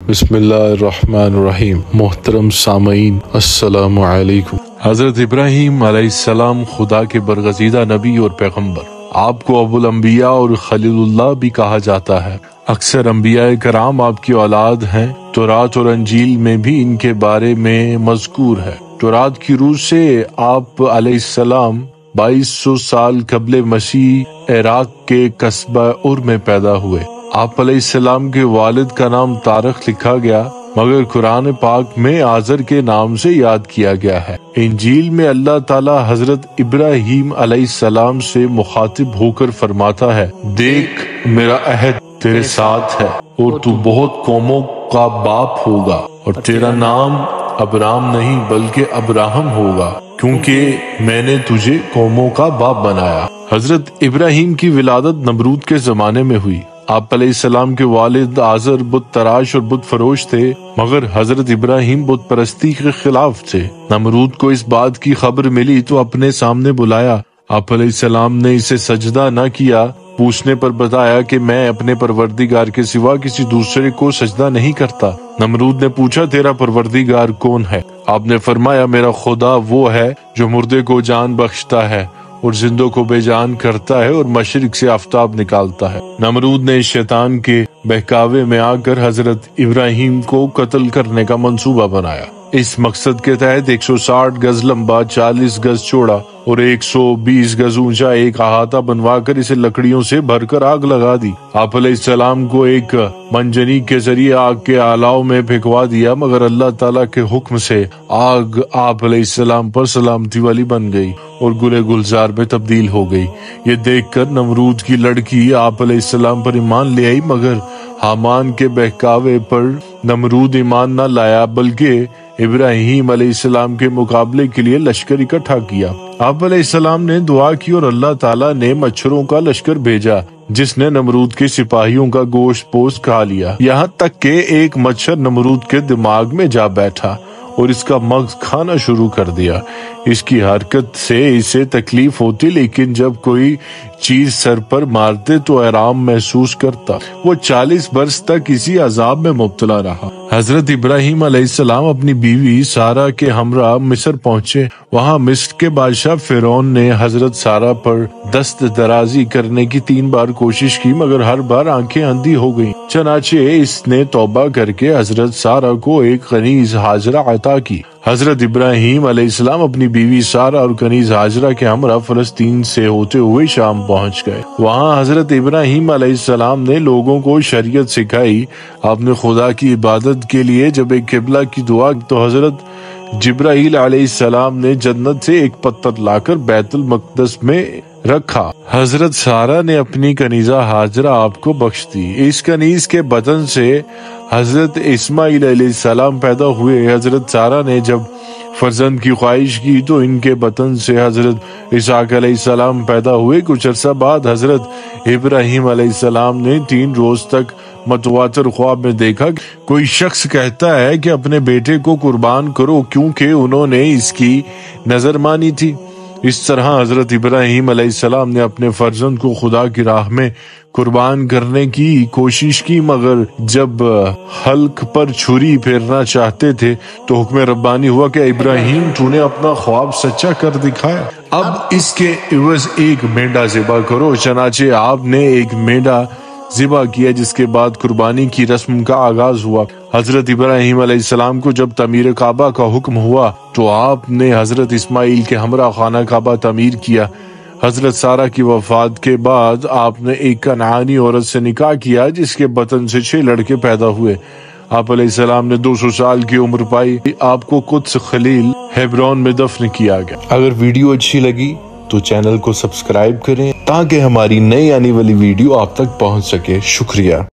بسم اللہ الرحمن الرحیم۔ محترم سامعین السلام علیکم۔ حضرت ابراہیم علیہ السلام خدا کے برگزیدہ نبی اور پیغمبر، آپ کو ابو الانبیاء اور خلیل اللہ بھی کہا جاتا ہے۔ اکثر انبیاء کرام آپ کی اولاد ہیں۔ تورات اور انجیل میں بھی ان کے بارے میں مذکور ہے۔ تورات کی روح سے آپ علیہ السلام 2200 سال قبل مسیح عراق کے قصبہ ار میں پیدا ہوئے۔ آپ علیہ السلام کے والد کا نام طارق لکھا گیا، مگر قرآن پاک میں آزر کے نام سے یاد کیا گیا ہے۔ انجیل میں اللہ تعالی حضرت ابراہیم علیہ السلام سے مخاطب ہو کر فرماتا ہے، دیکھ میرا عہد تیرے ساتھ ہے اور تو بہت قوموں کا باپ ہوگا، اور تیرا نام ابرام نہیں بلکہ ابراہم ہوگا، کیونکہ میں نے تجھے قوموں کا باپ بنایا۔ حضرت ابراہیم کی ولادت نمرود کے زمانے میں ہوئی۔ آپ علیہ السلام کے والد آزر بت تراش اور بت فروش تھے، مگر حضرت ابراہیم بت پرستی کے خلاف تھے۔ نمرود کو اس بات کی خبر ملی تو اپنے سامنے بلایا۔ آپ علیہ السلام نے اسے سجدہ نہ کیا، پوچھنے پر بتایا کہ میں اپنے پروردگار کے سوا کسی دوسرے کو سجدہ نہیں کرتا۔ نمرود نے پوچھا، تیرا پروردگار کون ہے؟ آپ نے فرمایا، میرا خدا وہ ہے جو مردے کو جان بخشتا ہے اور زندوں کو بے جان کرتا ہے اور مشرق سے آفتاب نکالتا ہے۔ نمرود نے شیطان کے بہکاوے میں آ کر حضرت ابراہیم کو قتل کرنے کا منصوبہ بنایا۔ اس مقصد کے تحت 160 گز لمبا، 40 گز چوڑا اور 120 گز اونچا ایک احاطہ بنوا کر اسے لکڑیوں سے بھر کر آگ لگا دی۔ آپ علیہ السلام کو ایک منجنیق کے ذریعے آگ کے آلاؤ میں پھینکوا دیا، مگر اللہ تعالیٰ کے حکم سے آگ آپ علیہ السلام پر سلامتی والی بن گئی اور گلے گلزار میں تبدیل ہو گئی۔ یہ دیکھ کر نمرود کی لڑکی آپ علیہ السلام پر ایمان لے آئی، مگر حامان کے بہکاوے پر نمرود ایمان نہ لایا، بلکہ ابراہیم علیہ السلام کے مقابلے کے لیے لشکر اکٹھا کیا۔ آپ علیہ السلام نے دعا کی اور اللہ تعالیٰ نے مچھروں کا لشکر بھیجا، جس نے نمرود کے سپاہیوں کا گوشت پوست کھا لیا، یہاں تک کہ ایک مچھر نمرود کے دماغ میں جا بیٹھا اور اس کا مغز کھانا شروع کر دیا۔ اس کی حرکت سے اسے تکلیف ہوتی، لیکن جب کوئی چیز سر پر مارتے تو آرام محسوس کرتا۔ وہ 40 برس تک اسی عذاب میں مبتلا رہا۔ حضرت ابراہیم علیہ السلام اپنی بیوی سارہ کے ہمراہ مصر پہنچے۔ وہاں مصر کے بادشاہ فرعون نے حضرت سارہ پر دست درازی کرنے کی 3 بار کوشش کی، مگر ہر بار آنکھیں اندھی ہو گئیں۔ چنانچہ اس نے توبہ کر کے حضرت سارہ کو ایک کنیز ہاجرہ عطا کی۔ حضرت ابراہیم علیہ السلام اپنی بیوی سارہ اور کنیز ہاجرہ کے ہمراہ فلسطین سے ہوتے ہوئے شام پہنچ گئے۔ وہاں حضرت ابراہیم علیہ السلام نے لوگوں کو شریعت سکھائی۔ آپ نے خدا کی عبادت کے لیے جب ایک قبلہ کی دعا تو حضرت جبرائیل علیہ السلام نے جنت سے ایک پتھر لا کر بیت المقدس میں رکھا۔ حضرت سارہ نے اپنی کنیزہ ہاجرہ آپ کو بخش دی۔ اس کنیز کے بدن سے حضرت اسماعیل علیہ السلام پیدا ہوئے۔ حضرت سارہ نے جب فرزند کی خواہش کی تو ان کے بطن سے حضرت اسحاق علیہ السلام پیدا ہوئے۔ کچھ عرصہ بعد حضرت ابراہیم علیہ السلام نے 3 روز تک متواتر خواب میں دیکھا، کوئی شخص کہتا ہے کہ اپنے بیٹے کو قربان کرو، کیونکہ انہوں نے اس کی نظر مانی تھی۔ اس طرح حضرت ابراہیم علیہ السلام نے اپنے فرزند کو خدا کی راہ میں قربان کرنے کی کوشش کی، مگر جب حلق پر چھری پھیرنا چاہتے تھے تو حکم ربانی ہوا کہ ابراہیم تو نے اپنا خواب سچا کر دکھایا، اب اس کے عوض ایک مینڈا ذبح کرو۔ چنانچہ آپ نے ایک مینڈا ذبح کیا، جس کے بعد قربانی کی رسم کا آغاز ہوا۔ حضرت ابراہیم علیہ السلام کو جب تعمیر کعبہ کا حکم ہوا تو آپ نے حضرت اسماعیل کے ہمراہ خانہ کعبہ تعمیر کیا۔ حضرت سارہ کی وفات کے بعد آپ نے ایک کنعانی عورت سے نکاح کیا، جس کے بطن سے 6 لڑکے پیدا ہوئے۔ آپ علیہ السلام نے 200 سال کی عمر پائی۔ آپ کو قدس خلیل ہیبرون میں دفن کیا گیا۔ اگر ویڈیو اچھی لگی تو چینل کو سبسکرائب کریں تاکہ ہماری نئی آنے والی ویڈیو آپ تک پہنچ سکے۔ شکریہ۔